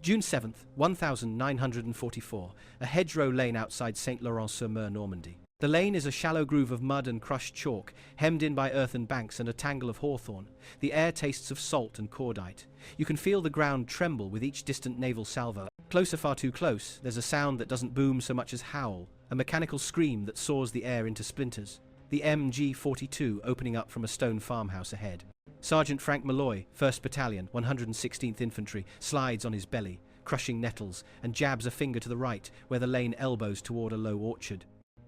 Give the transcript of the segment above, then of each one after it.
June 7th, 1944, a hedgerow lane outside Saint-Laurent-sur-Mer, Normandy. The lane is a shallow groove of mud and crushed chalk, hemmed in by earthen banks and a tangle of hawthorn. The air tastes of salt and cordite. You can feel the ground tremble with each distant naval salvo. Closer, far too close, there's a sound that doesn't boom so much as howl, a mechanical scream that saws the air into splinters. The MG42 opening up from a stone farmhouse ahead. Sergeant Frank Malloy, 1st Battalion, 116th Infantry, slides on his belly, crushing nettles, and jabs a finger to the right, where the lane elbows toward a low orchard.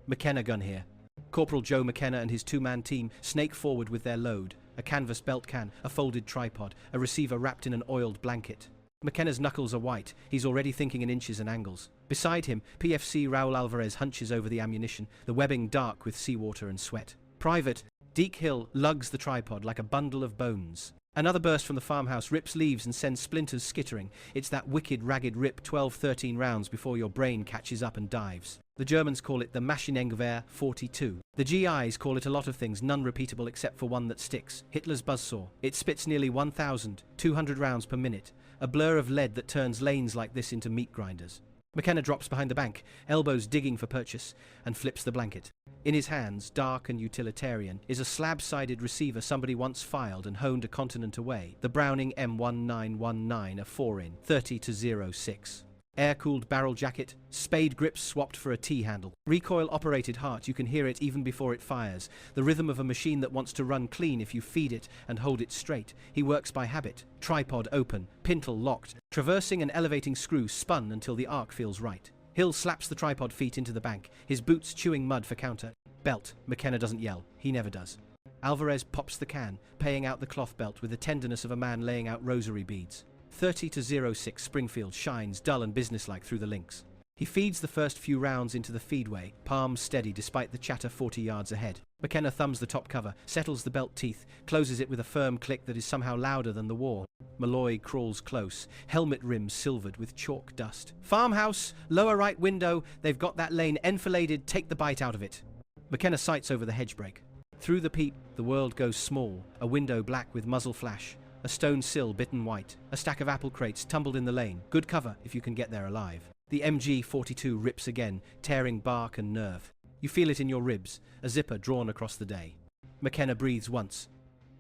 McKenna gun here. Corporal Joe McKenna and his two-man team snake forward with their load, a canvas belt can, a folded tripod, a receiver wrapped in an oiled blanket. McKenna's knuckles are white, he's already thinking in inches and angles. Beside him, PFC Raul Alvarez hunches over the ammunition, the webbing dark with seawater and sweat. Private Deke Hill lugs the tripod like a bundle of bones. Another burst from the farmhouse rips leaves and sends splinters skittering. It's that wicked, ragged rip 12-13 rounds before your brain catches up and dives. The Germans call it the Maschinengewehr 42. The GIs call it a lot of things, none repeatable except for one that sticks. Hitler's buzzsaw. It spits nearly 1,200 rounds per minute. A blur of lead that turns lanes like this into meat grinders. McKenna drops behind the bank, elbows digging for purchase, and flips the blanket. In his hands, dark and utilitarian, is a slab-sided receiver somebody once filed and honed a continent away, the Browning M1919, a 4-in, 30-06. Air-cooled barrel jacket, spade grips swapped for a T-handle. Recoil-operated heart, you can hear it even before it fires. The rhythm of a machine that wants to run clean if you feed it and hold it straight. He works by habit. Tripod open, pintle locked. Traversing an elevating screw spun until the arc feels right. Hill slaps the tripod feet into the bank, his boots chewing mud for counter. Belt. McKenna doesn't yell. He never does. Alvarez pops the can, paying out the cloth belt with the tenderness of a man laying out rosary beads. 30-06 Springfield shines dull and businesslike through the links. He feeds the first few rounds into the feedway, palms steady despite the chatter 40 yards ahead. McKenna thumbs the top cover, settles the belt teeth, closes it with a firm click that is somehow louder than the war. Malloy crawls close, helmet rims silvered with chalk dust. Farmhouse, lower right window, they've got that lane enfiladed, take the bite out of it. McKenna sights over the hedge break. Through the peep, the world goes small, a window black with muzzle flash. A stone sill bitten white, a stack of apple crates tumbled in the lane. Good cover if you can get there alive. The MG42 rips again, tearing bark and nerve. You feel it in your ribs, a zipper drawn across the day. McKenna breathes once,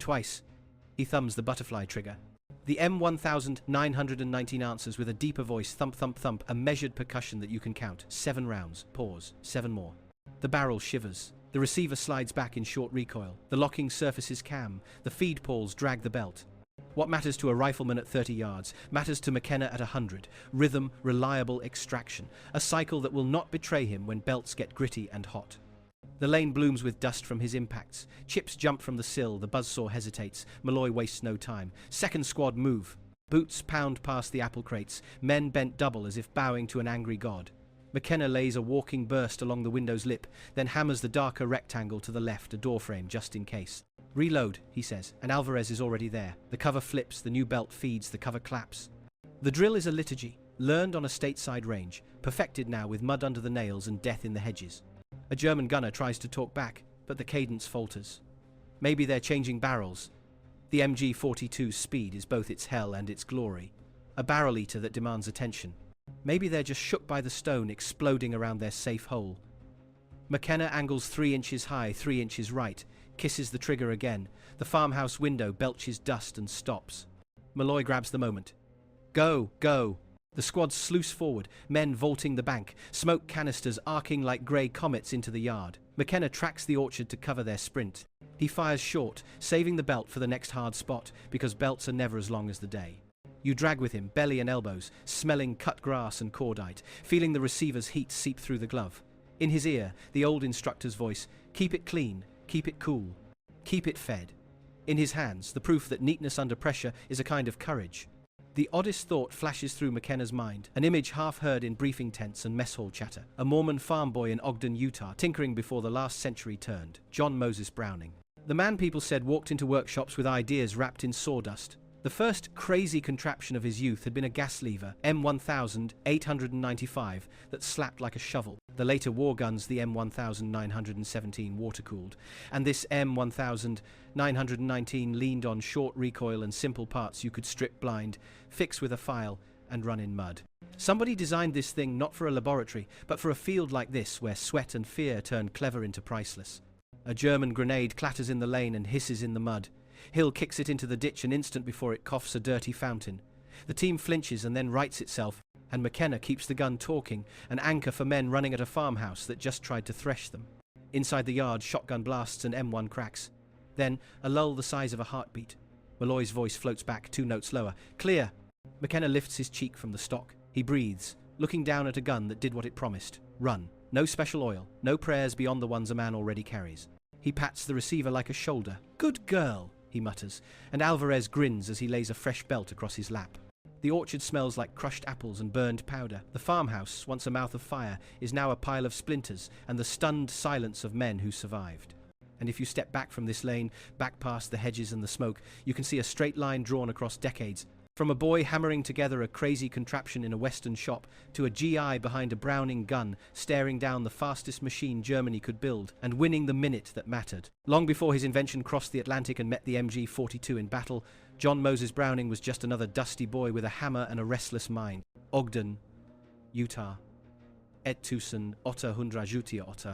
twice. He thumbs the butterfly trigger. The M1919 answers with a deeper voice, thump thump thump, a measured percussion that you can count. 7 rounds, pause, 7 more. The barrel shivers. The receiver slides back in short recoil. The locking surface is cam. The feed pawls drag the belt. What matters to a rifleman at 30 yards matters to McKenna at 100. Rhythm, reliable extraction. A cycle that will not betray him when belts get gritty and hot. The lane blooms with dust from his impacts. Chips jump from the sill. The buzzsaw hesitates. Malloy wastes no time. Second squad move. Boots pound past the apple crates. Men bent double as if bowing to an angry god. McKenna lays a walking burst along the window's lip, then hammers the darker rectangle to the left, a doorframe just in case. Reload, he says, and Alvarez is already there. The cover flips, the new belt feeds, the cover claps. The drill is a liturgy, learned on a stateside range, perfected now with mud under the nails and death in the hedges. A German gunner tries to talk back, but the cadence falters. Maybe they're changing barrels. The MG42's speed is both its hell and its glory. A barrel eater that demands attention. Maybe they're just shook by the stone exploding around their safe hole. McKenna angles 3 inches high, 3 inches right, kisses the trigger again. The farmhouse window belches dust and stops. Malloy grabs the moment. Go, go. The squads sluice forward, men vaulting the bank, smoke canisters arcing like grey comets into the yard. McKenna tracks the orchard to cover their sprint. He fires short, saving the belt for the next hard spot, because belts are never as long as the day. You drag with him, belly and elbows, smelling cut grass and cordite, feeling the receiver's heat seep through the glove. In his ear, the old instructor's voice, keep it clean, keep it cool, keep it fed. In his hands, the proof that neatness under pressure is a kind of courage. The oddest thought flashes through McKenna's mind, an image half heard in briefing tents and mess hall chatter. A Mormon farm boy in Ogden, Utah, tinkering before the last century turned. John Moses Browning. The man people said walked into workshops with ideas wrapped in sawdust. The first crazy contraption of his youth had been a gas lever, M1895, that slapped like a shovel. The later war guns, the M1917 water-cooled, and this M1919 leaned on short recoil and simple parts you could strip blind, fix with a file, and run in mud. Somebody designed this thing not for a laboratory, but for a field like this where sweat and fear turn clever into priceless. A German grenade clatters in the lane and hisses in the mud. Hill kicks it into the ditch an instant before it coughs a dirty fountain. The team flinches and then rights itself, and McKenna keeps the gun talking, an anchor for men running at a farmhouse that just tried to thresh them. Inside the yard, shotgun blasts and M1 cracks. Then, a lull the size of a heartbeat. Malloy's voice floats back 2 notes lower. Clear! McKenna lifts his cheek from the stock. He breathes, looking down at a gun that did what it promised. Run. No special oil, no prayers beyond the ones a man already carries. He pats the receiver like a shoulder. Good girl, he mutters, and Alvarez grins as he lays a fresh belt across his lap. The orchard smells like crushed apples and burned powder. The farmhouse, once a mouth of fire, is now a pile of splinters and the stunned silence of men who survived. And if you step back from this lane, back past the hedges and the smoke, you can see a straight line drawn across decades. From a boy hammering together a crazy contraption in a Western shop, to a GI behind a Browning gun, staring down the fastest machine Germany could build, and winning the minute that mattered. Long before his invention crossed the Atlantic and met the MG42 in battle, John Moses Browning was just another dusty boy with a hammer and a restless mind. Ogden, Utah. 1878.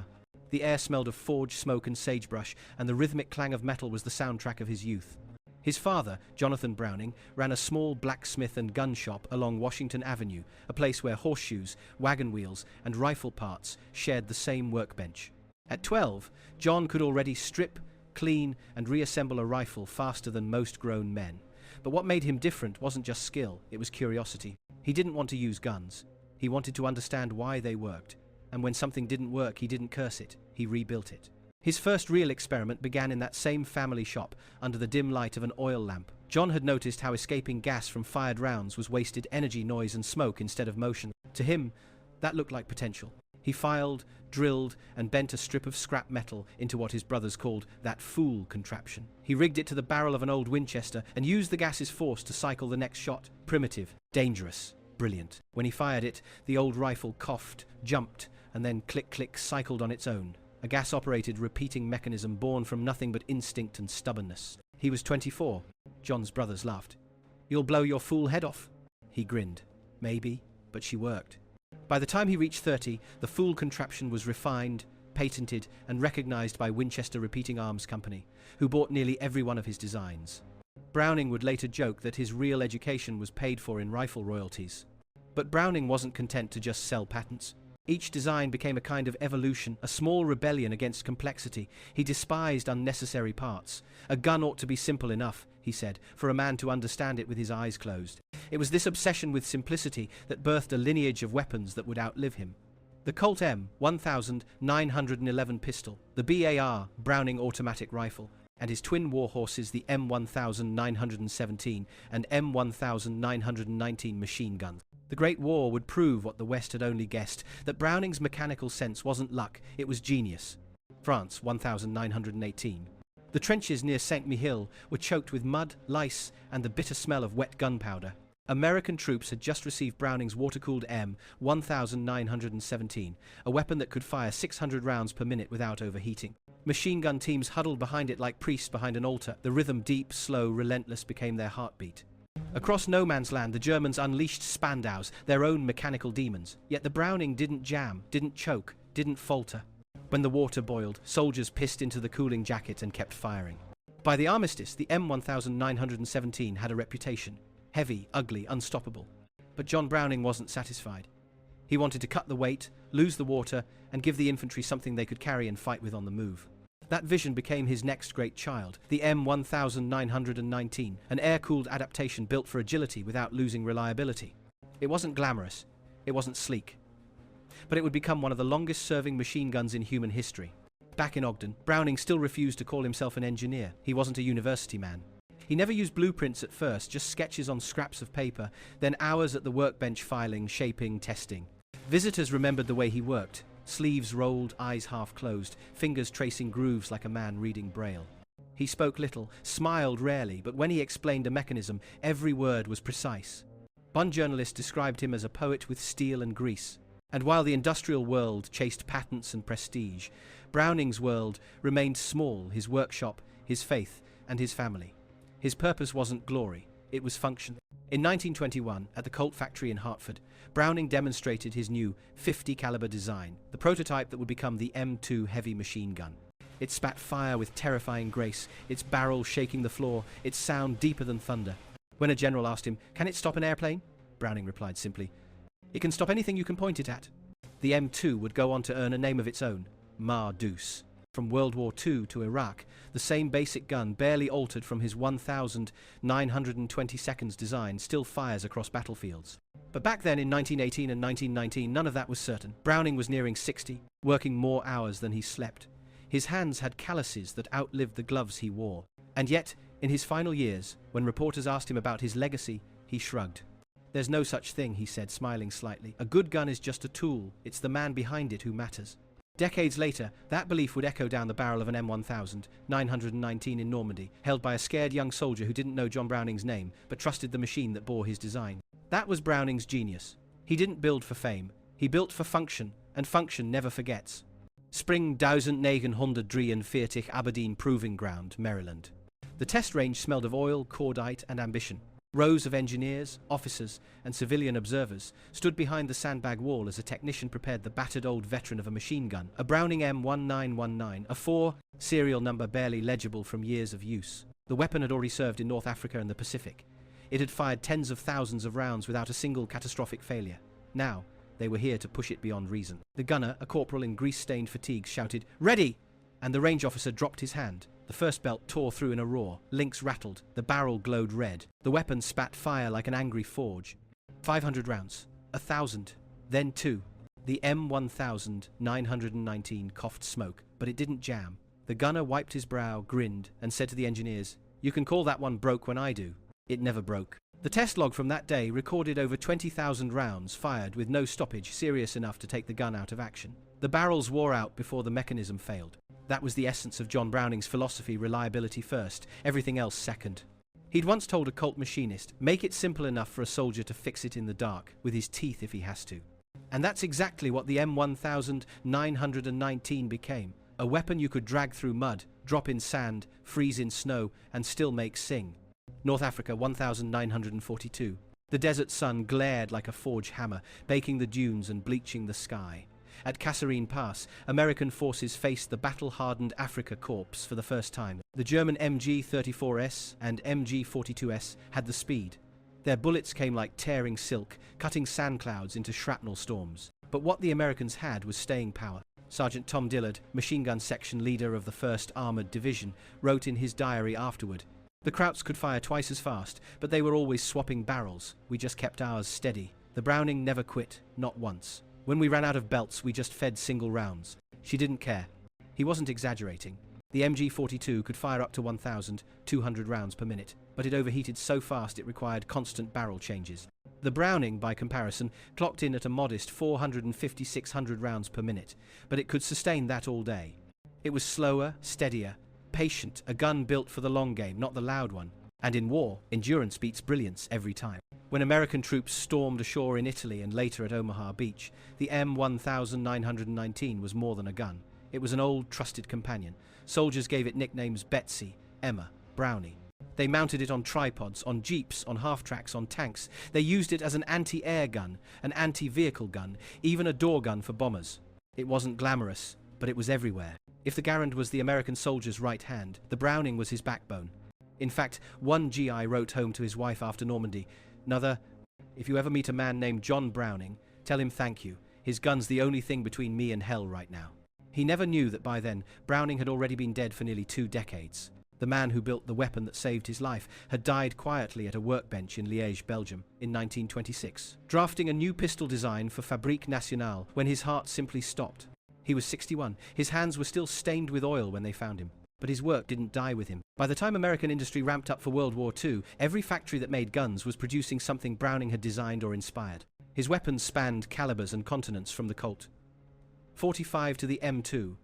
The air smelled of forge, smoke and sagebrush, and the rhythmic clang of metal was the soundtrack of his youth. His father, Jonathan Browning, ran a small blacksmith and gun shop along Washington Avenue, a place where horseshoes, wagon wheels, and rifle parts shared the same workbench. At 12, John could already strip, clean, and reassemble a rifle faster than most grown men. But what made him different wasn't just skill, it was curiosity. He didn't want to use guns. He wanted to understand why they worked. And when something didn't work, he didn't curse it, he rebuilt it. His first real experiment began in that same family shop, under the dim light of an oil lamp. John had noticed how escaping gas from fired rounds was wasted energy, noise and smoke instead of motion. To him, that looked like potential. He filed, drilled, and bent a strip of scrap metal into what his brothers called that fool contraption. He rigged it to the barrel of an old Winchester and used the gas's force to cycle the next shot. Primitive, dangerous, brilliant. When he fired it, the old rifle coughed, jumped, and then click-click cycled on its own. A gas-operated repeating mechanism born from nothing but instinct and stubbornness. He was 24. John's brothers laughed. You'll blow your fool head off. He grinned. Maybe, but she worked. By the time he reached 30, the fool contraption was refined, patented, and recognized by Winchester Repeating Arms Company, who bought nearly every one of his designs. Browning would later joke that his real education was paid for in rifle royalties. But Browning wasn't content to just sell patents. Each design became a kind of evolution, a small rebellion against complexity. He despised unnecessary parts. A gun ought to be simple enough, he said, for a man to understand it with his eyes closed. It was this obsession with simplicity that birthed a lineage of weapons that would outlive him. The Colt M1911 pistol, the BAR Browning automatic rifle, and his twin warhorses, the M1917 and M1919 machine guns. The Great War would prove what the West had only guessed, that Browning's mechanical sense wasn't luck, it was genius. France, 1918. The trenches near Saint-Mihiel were choked with mud, lice, and the bitter smell of wet gunpowder. American troops had just received Browning's water-cooled M1917, a weapon that could fire 600 rounds per minute without overheating. Machine gun teams huddled behind it like priests behind an altar. The rhythm, deep, slow, relentless, became their heartbeat. Across no man's land, the Germans unleashed Spandaus, their own mechanical demons. Yet the Browning didn't jam, didn't choke, didn't falter. When the water boiled, soldiers pissed into the cooling jacket and kept firing. By the armistice, the M1917 had a reputation. Heavy, ugly, unstoppable. But John Browning wasn't satisfied. He wanted to cut the weight, lose the water, and give the infantry something they could carry and fight with on the move. That vision became his next great child, the M1919, an air-cooled adaptation built for agility without losing reliability. It wasn't glamorous, it wasn't sleek, but it would become one of the longest-serving machine guns in human history. Back in Ogden, Browning still refused to call himself an engineer. He wasn't a university man. He never used blueprints at first, just sketches on scraps of paper, then hours at the workbench filing, shaping, testing. Visitors remembered the way he worked. Sleeves rolled, eyes half closed, fingers tracing grooves like a man reading Braille. He spoke little, smiled rarely, but when he explained a mechanism, every word was precise. One journalist described him as a poet with steel and grease. And while the industrial world chased patents and prestige, Browning's world remained small, his workshop, his faith, and his family. His purpose wasn't glory, it was function. In 1921, at the Colt factory in Hartford, Browning demonstrated his new 50 caliber design, the prototype that would become the M2 heavy machine gun. It spat fire with terrifying grace, its barrel shaking the floor, its sound deeper than thunder. When a general asked him, "Can it stop an airplane?" Browning replied simply, "It can stop anything you can point it at." The M2 would go on to earn a name of its own, Mar-Deuce. From World War II to Iraq, the same basic gun, barely altered from his 1,922 design, still fires across battlefields. But back then in 1918 and 1919, none of that was certain. Browning was nearing 60, working more hours than he slept. His hands had calluses that outlived the gloves he wore. And yet, in his final years, when reporters asked him about his legacy, he shrugged. "There's no such thing," he said, smiling slightly. "A good gun is just a tool. It's the man behind it who matters." Decades later, that belief would echo down the barrel of an M1919 in Normandy, held by a scared young soldier who didn't know John Browning's name, but trusted the machine that bore his design. That was Browning's genius. He didn't build for fame. He built for function, and function never forgets. Spring 1943, Aberdeen Proving Ground, Maryland. The test range smelled of oil, cordite, and ambition. Rows of engineers, officers, and civilian observers stood behind the sandbag wall as a technician prepared the battered old veteran of a machine gun, a Browning M1919, a 4 serial number barely legible from years of use. The weapon had already served in North Africa and the Pacific. It had fired tens of thousands of rounds without a single catastrophic failure. Now, they were here to push it beyond reason. The gunner, a corporal in grease-stained fatigues, shouted, "Ready!" And the range officer dropped his hand. The first belt tore through in a roar. Links rattled. The barrel glowed red. The weapon spat fire like an angry forge. 500 rounds. 1,000. Then 2. The M1919 coughed smoke, but it didn't jam. The gunner wiped his brow, grinned, and said to the engineers, "You can call that one broke when I do." It never broke. The test log from that day recorded over 20,000 rounds fired with no stoppage serious enough to take the gun out of action. The barrels wore out before the mechanism failed. That was the essence of John Browning's philosophy: reliability first, everything else second. He'd once told a Colt machinist, "Make it simple enough for a soldier to fix it in the dark, with his teeth if he has to." And that's exactly what the M1919 became. A weapon you could drag through mud, drop in sand, freeze in snow, and still make sing. North Africa, 1942. The desert sun glared like a forged hammer, baking the dunes and bleaching the sky. At Kasserine Pass, American forces faced the battle-hardened Afrika Korps for the first time. The German MG42’s and MG42’s had the speed. Their bullets came like tearing silk, cutting sand clouds into shrapnel storms. But what the Americans had was staying power. Sergeant Tom Dillard, machine gun section leader of the 1st Armored Division, wrote in his diary afterward, "The Krauts could fire twice as fast, but they were always swapping barrels. We just kept ours steady. The Browning never quit, not once. When we ran out of belts, we just fed single rounds." She didn't care. He wasn't exaggerating. The MG42 could fire up to 1,200 rounds per minute, but it overheated so fast it required constant barrel changes. The Browning, by comparison, clocked in at a modest 450-600 rounds per minute, but it could sustain that all day. It was slower, steadier, patient, a gun built for the long game, not the loud one. And in war, endurance beats brilliance every time. When American troops stormed ashore in Italy and later at Omaha Beach, the M1919 was more than a gun. It was an old, trusted companion. Soldiers gave it nicknames: Betsy, Emma, Brownie. They mounted it on tripods, on jeeps, on half-tracks, on tanks. They used it as an anti-air gun, an anti-vehicle gun, even a door gun for bombers. It wasn't glamorous, but it was everywhere. If the Garand was the American soldier's right hand, the Browning was his backbone. In fact, one GI wrote home to his wife after Normandy, "Nother, if you ever meet a man named John Browning, tell him thank you. His gun's the only thing between me and hell right now." He never knew that by then, Browning had already been dead for nearly 2 decades. The man who built the weapon that saved his life had died quietly at a workbench in Liège, Belgium, in 1926, drafting a new pistol design for Fabrique Nationale when his heart simply stopped. He was 61. His hands were still stained with oil when they found him. But his work didn't die with him. By the time American industry ramped up for World War II, every factory that made guns was producing something Browning had designed or inspired. His weapons spanned calibers and continents, from the Colt 45 to the M2,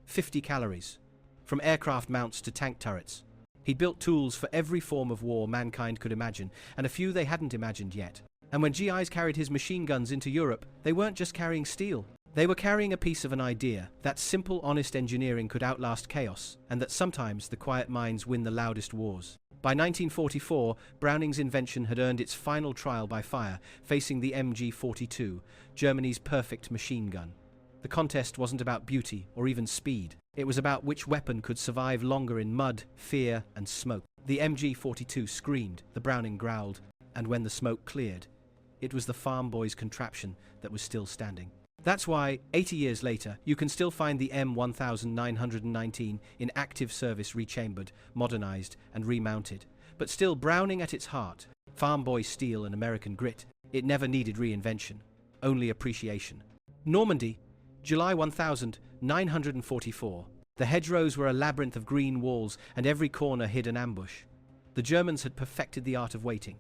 50 calories, from aircraft mounts to tank turrets. He built tools for every form of war mankind could imagine, and a few they hadn't imagined yet. And when GIs carried his machine guns into Europe, they weren't just carrying steel. They were carrying a piece of an idea that simple, honest engineering could outlast chaos, and that sometimes the quiet minds win the loudest wars. By 1944, Browning's invention had earned its final trial by fire, facing the MG42, Germany's perfect machine gun. The contest wasn't about beauty or even speed. It was about which weapon could survive longer in mud, fear, and smoke. The MG42 screamed, the Browning growled, and when the smoke cleared, it was the farm boy's contraption that was still standing. That's why, 80 years later, you can still find the M1919 in active service, rechambered, modernized, and remounted. But still Browning at its heart. Farm boy steel and American grit. It never needed reinvention, only appreciation. Normandy, July 1944. The hedgerows were a labyrinth of green walls, and every corner hid an ambush. The Germans had perfected the art of waiting.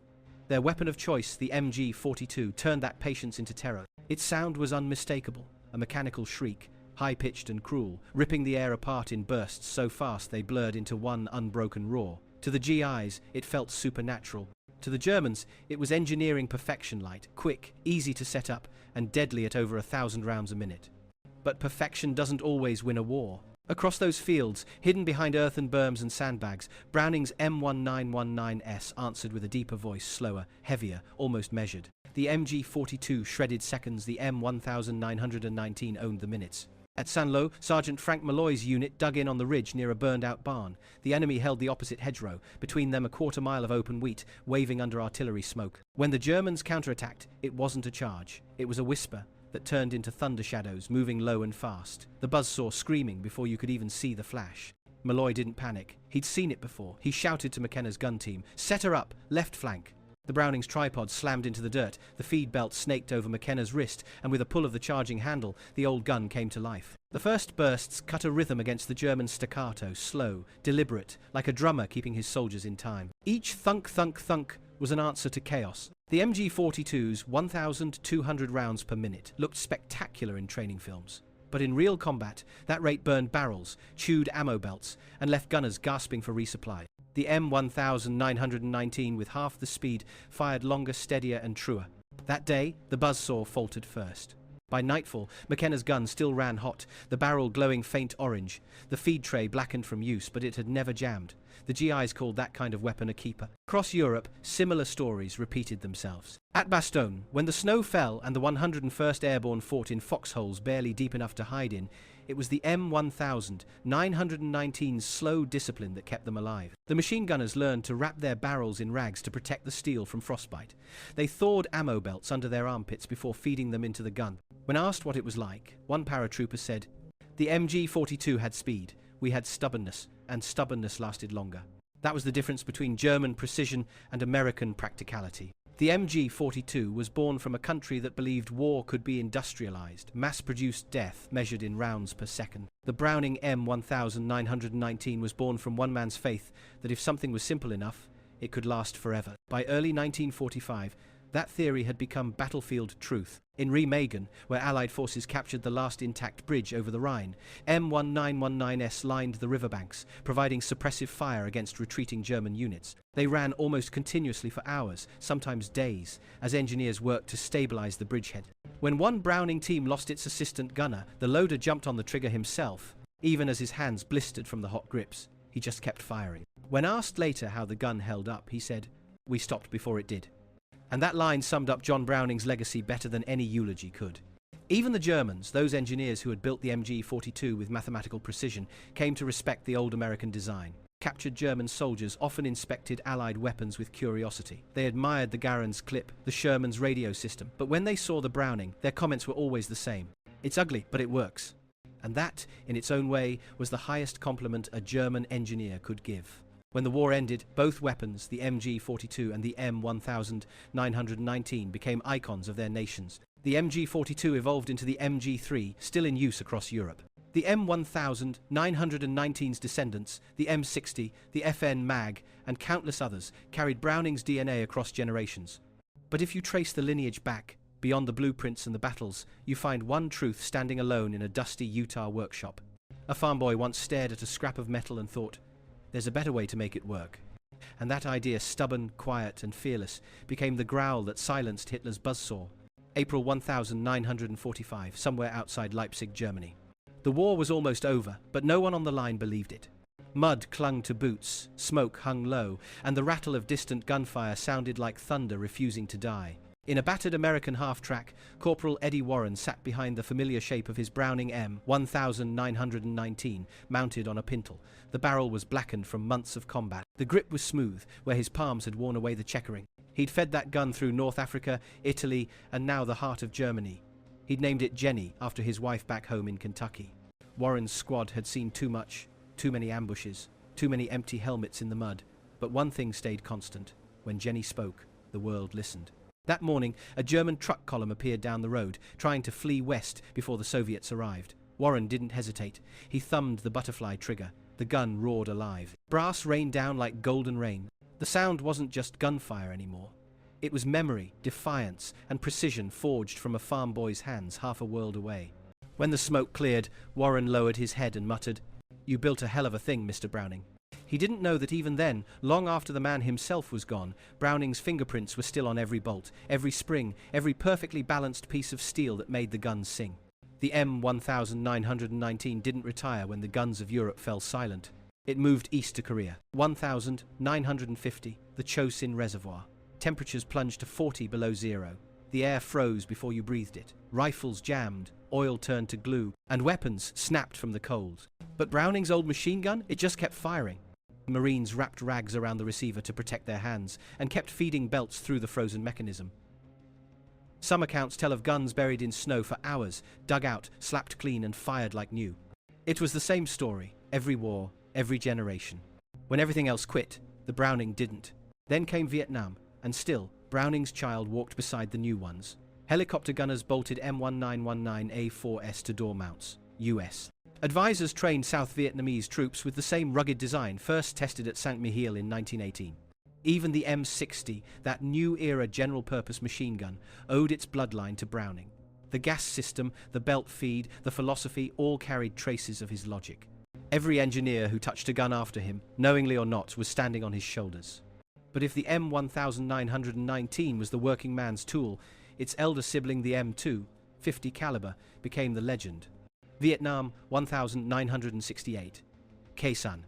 Their weapon of choice, the MG42, turned that patience into terror. Its sound was unmistakable, a mechanical shriek, high-pitched and cruel, ripping the air apart in bursts so fast they blurred into one unbroken roar. To the GIs, it felt supernatural. To the Germans, it was engineering perfection light, quick, easy to set up, and deadly at over 1,000 rounds a minute. But perfection doesn't always win a war. Across those fields, hidden behind earthen berms and sandbags, Browning's M1919’s answered with a deeper voice, slower, heavier, almost measured. The MG42 shredded seconds, the M1919 owned the minutes. At Saint-Lô, Sergeant Frank Malloy's unit dug in on the ridge near a burned-out barn. The enemy held the opposite hedgerow, between them a quarter-mile of open wheat, waving under artillery smoke. When the Germans counterattacked, it wasn't a charge. It was a whisper that turned into thunder shadows, moving low and fast. The buzzsaw screaming before you could even see the flash. Malloy didn't panic. He'd seen it before. He shouted to McKenna's gun team, "Set her up, left flank." The Browning's tripod slammed into the dirt, the feed belt snaked over McKenna's wrist, and with a pull of the charging handle, the old gun came to life. The first bursts cut a rhythm against the German staccato, slow, deliberate, like a drummer keeping his soldiers in time. Each thunk, thunk, thunk was an answer to chaos. The MG42's 1,200 rounds per minute looked spectacular in training films. But in real combat, that rate burned barrels, chewed ammo belts, and left gunners gasping for resupply. The M1919, with half the speed, fired longer, steadier, and truer. That day, the buzzsaw faltered first. By nightfall, McKenna's gun still ran hot, the barrel glowing faint orange. The feed tray blackened from use, but it had never jammed. The GIs called that kind of weapon a keeper. Across Europe, similar stories repeated themselves. At Bastogne, when the snow fell and the 101st Airborne fought in foxholes barely deep enough to hide in, it was the M1919's slow discipline that kept them alive. The machine gunners learned to wrap their barrels in rags to protect the steel from frostbite. They thawed ammo belts under their armpits before feeding them into the gun. When asked what it was like, one paratrooper said, "The MG42 had speed, we had stubbornness, and stubbornness lasted longer." That was the difference between German precision and American practicality. The MG42 was born from a country that believed war could be industrialized, mass-produced death measured in rounds per second. The Browning M1919 was born from one man's faith that if something was simple enough, it could last forever. By early 1945, that theory had become battlefield truth. In Remagen, where Allied forces captured the last intact bridge over the Rhine, M1919's lined the riverbanks, providing suppressive fire against retreating German units. They ran almost continuously for hours, sometimes days, as engineers worked to stabilize the bridgehead. When one Browning team lost its assistant gunner, the loader jumped on the trigger himself. Even as his hands blistered from the hot grips, he just kept firing. When asked later how the gun held up, he said, "We stopped before it did." And that line summed up John Browning's legacy better than any eulogy could. Even the Germans, those engineers who had built the MG42 with mathematical precision, came to respect the old American design. Captured German soldiers often inspected Allied weapons with curiosity. They admired the Garand's clip, the Sherman's radio system, but when they saw the Browning, their comments were always the same. "It's ugly, but it works." And that, in its own way, was the highest compliment a German engineer could give. When the war ended, both weapons, the MG42 and the M1919, became icons of their nations. The MG42 evolved into the MG3, still in use across Europe. The M1919's descendants, the M60, the FN MAG, and countless others, carried Browning's DNA across generations. But if you trace the lineage back, beyond the blueprints and the battles, you find one truth standing alone in a dusty Utah workshop. A farm boy once stared at a scrap of metal and thought, "There's a better way to make it work." And that idea, stubborn, quiet, and fearless, became the growl that silenced Hitler's buzzsaw. April 1945, somewhere outside Leipzig, Germany. The war was almost over, but no one on the line believed it. Mud clung to boots, smoke hung low, and the rattle of distant gunfire sounded like thunder refusing to die. In a battered American half-track, Corporal Eddie Warren sat behind the familiar shape of his Browning M1919, mounted on a pintle. The barrel was blackened from months of combat. The grip was smooth, where his palms had worn away the checkering. He'd fed that gun through North Africa, Italy, and now the heart of Germany. He'd named it Jenny after his wife back home in Kentucky. Warren's squad had seen too much, too many ambushes, too many empty helmets in the mud. But one thing stayed constant. When Jenny spoke, the world listened. That morning, a German truck column appeared down the road, trying to flee west before the Soviets arrived. Warren didn't hesitate. He thumbed the butterfly trigger. The gun roared alive. Brass rained down like golden rain. The sound wasn't just gunfire anymore. It was memory, defiance, and precision forged from a farm boy's hands half a world away. When the smoke cleared, Warren lowered his head and muttered, "You built a hell of a thing, Mr. Browning." He didn't know that even then, long after the man himself was gone, Browning's fingerprints were still on every bolt, every spring, every perfectly balanced piece of steel that made the guns sing. The M1919 didn't retire when the guns of Europe fell silent. It moved east to Korea. 1950, the Chosin Reservoir. Temperatures plunged to 40 below zero. The air froze before you breathed it. Rifles jammed, oil turned to glue, and weapons snapped from the cold. But Browning's old machine gun, it just kept firing. Marines wrapped rags around the receiver to protect their hands and kept feeding belts through the frozen mechanism. Some accounts tell of guns buried in snow for hours, dug out, slapped clean and fired like new. It was the same story, every war, every generation. When everything else quit, the Browning didn't. Then came Vietnam, and still, Browning's child walked beside the new ones. Helicopter gunners bolted M1919A4S to door mounts. US. Advisors trained South Vietnamese troops with the same rugged design first tested at Saint-Mihiel in 1918. Even the M60, that new-era general-purpose machine gun, owed its bloodline to Browning. The gas system, the belt feed, the philosophy all carried traces of his logic. Every engineer who touched a gun after him, knowingly or not, was standing on his shoulders. But if the M1919 was the working man's tool, its elder sibling, the M2, 50 caliber, became the legend. Vietnam, 1968. Khe Sanh.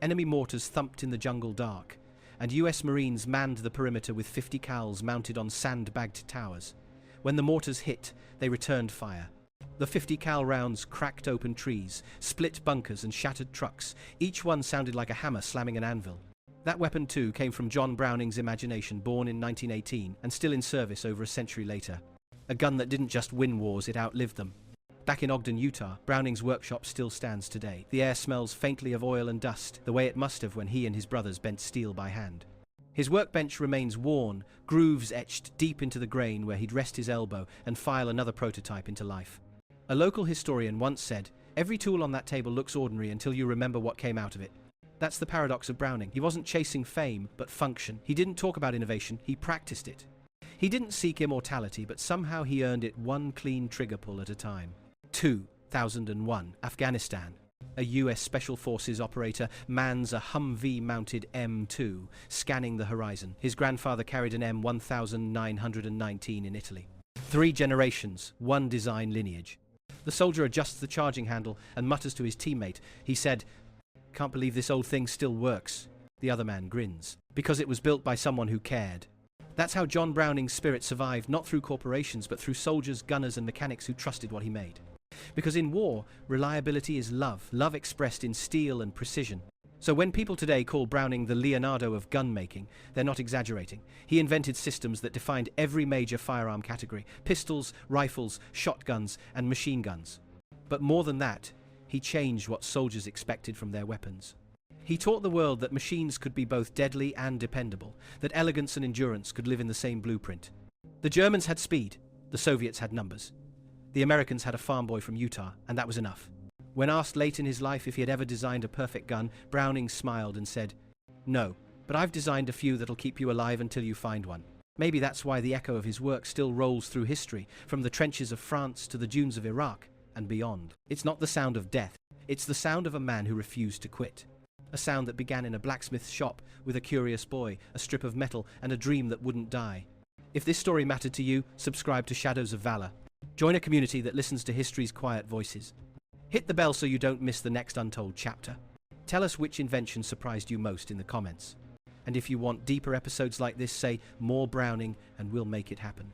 Enemy mortars thumped in the jungle dark, and US Marines manned the perimeter with 50 cals mounted on sand-bagged towers. When the mortars hit, they returned fire. The 50 cal rounds cracked open trees, split bunkers and shattered trucks. Each one sounded like a hammer slamming an anvil. That weapon too came from John Browning's imagination, born in 1918 and still in service over a century later. A gun that didn't just win wars, it outlived them. Back in Ogden, Utah, Browning's workshop still stands today. The air smells faintly of oil and dust, the way it must have when he and his brothers bent steel by hand. His workbench remains worn, grooves etched deep into the grain where he'd rest his elbow and file another prototype into life. A local historian once said, "Every tool on that table looks ordinary until you remember what came out of it." That's the paradox of Browning. He wasn't chasing fame, but function. He didn't talk about innovation, he practiced it. He didn't seek immortality, but somehow he earned it one clean trigger pull at a time. 2001, Afghanistan. A US Special Forces operator mans a Humvee-mounted M2, scanning the horizon. His grandfather carried an M1919 in Italy. 3 generations, 1 design lineage. The soldier adjusts the charging handle and mutters to his teammate. He said, "Can't believe this old thing still works." The other man grins. Because it was built by someone who cared. That's how John Browning's spirit survived, not through corporations, but through soldiers, gunners, and mechanics who trusted what he made. Because in war, reliability is love, love expressed in steel and precision. So when people today call Browning the Leonardo of gun making, they're not exaggerating. He invented systems that defined every major firearm category: pistols, rifles, shotguns, and machine guns. But more than that, he changed what soldiers expected from their weapons. He taught the world that machines could be both deadly and dependable, that elegance and endurance could live in the same blueprint. The Germans had speed, the Soviets had numbers. The Americans had a farm boy from Utah, and that was enough. When asked late in his life if he had ever designed a perfect gun, Browning smiled and said, "No, but I've designed a few that'll keep you alive until you find one." Maybe that's why the echo of his work still rolls through history, from the trenches of France to the dunes of Iraq and beyond. It's not the sound of death, it's the sound of a man who refused to quit. A sound that began in a blacksmith's shop with a curious boy, a strip of metal, and a dream that wouldn't die. If this story mattered to you, subscribe to Shadows of Valor. Join a community that listens to history's quiet voices. Hit the bell so you don't miss the next Untold chapter. Tell us which invention surprised you most in the comments. And if you want deeper episodes like this, say more Browning and we'll make it happen.